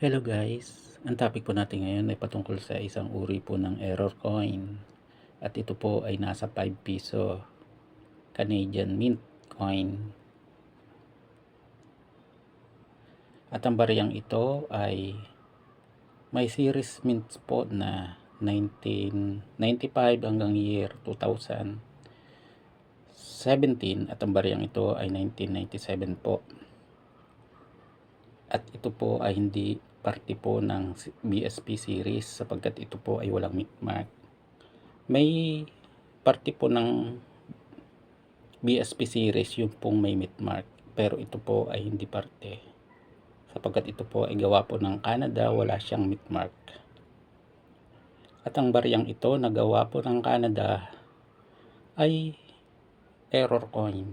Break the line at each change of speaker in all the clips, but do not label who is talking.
Hello guys, ang topic po natin ngayon ay patungkol sa isang uri po ng error coin at ito po ay nasa 5 piso Canadian Mint coin at ang bariyang ito ay may series mints po na 1995 hanggang year 2017 at ang bariyang ito ay 1997 po. At ito po ay hindi parte po ng BSP series sapagkat ito po ay walang mint mark. May parte po ng BSP series yung pong may mint mark, pero ito po ay hindi parte sapagkat ito po ay gawa po ng Canada, wala siyang mint mark. At ang bariyang ito na gawa po ng Canada ay error coin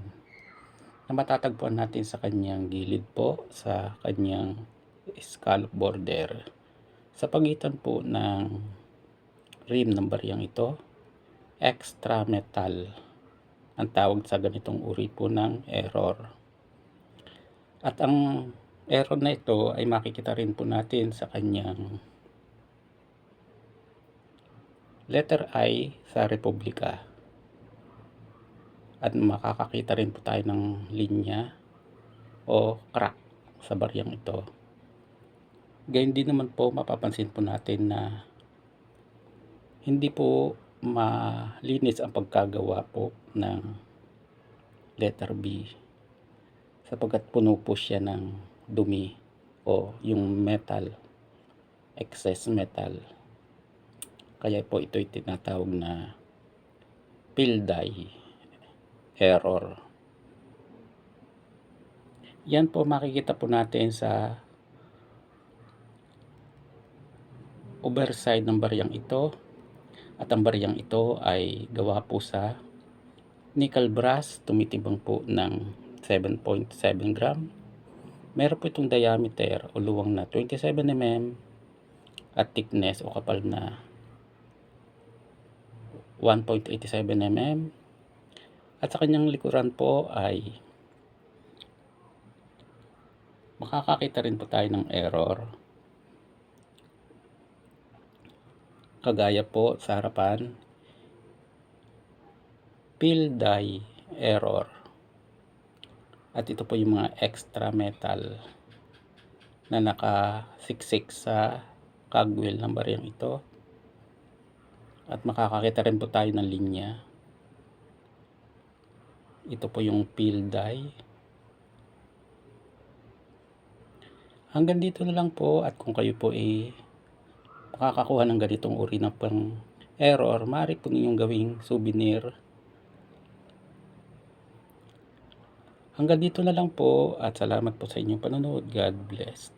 na matatagpuan natin sa kanyang gilid po, sa kanyang scallop border, sa pagitan po ng rim ng bariyang ito. Extra metal ang tawag sa ganitong uri po ng error. At ang error na ito ay makikita rin po natin sa kanyang letter I sa Republika. At makakakita rin po tayo ng linya o crack sa bariyang ito. Gayun din naman po mapapansin po natin na hindi po malinis ang pagkagawa po ng letter B sapagkat puno po siya ng dumi o yung metal, excess metal. Kaya po ito'y tinatawag na field die error. Yan po makikita po natin sa overside ng bariyang ito. At ang bariyang ito ay gawa po sa nickel brass, tumitibang po ng 7.7 gram. Meron po itong diameter o luwang na 27 mm at thickness o kapal na 1.87 mm. At sa kanyang likuran po ay makakakita rin po tayo ng error. Kagaya po sa harapan, field die error. At ito po yung mga extra metal na nakasiksik sa cogwheel ng bariyang ito. At makakakita rin po tayo ng linya. Ito po yung field die. Hanggang dito na lang po, at kung kayo po ay makakakuha ng ganitong uri ng pang error, maaari po ninyong gawing souvenir. Hanggang dito na lang po at salamat po sa inyong panonood. God bless.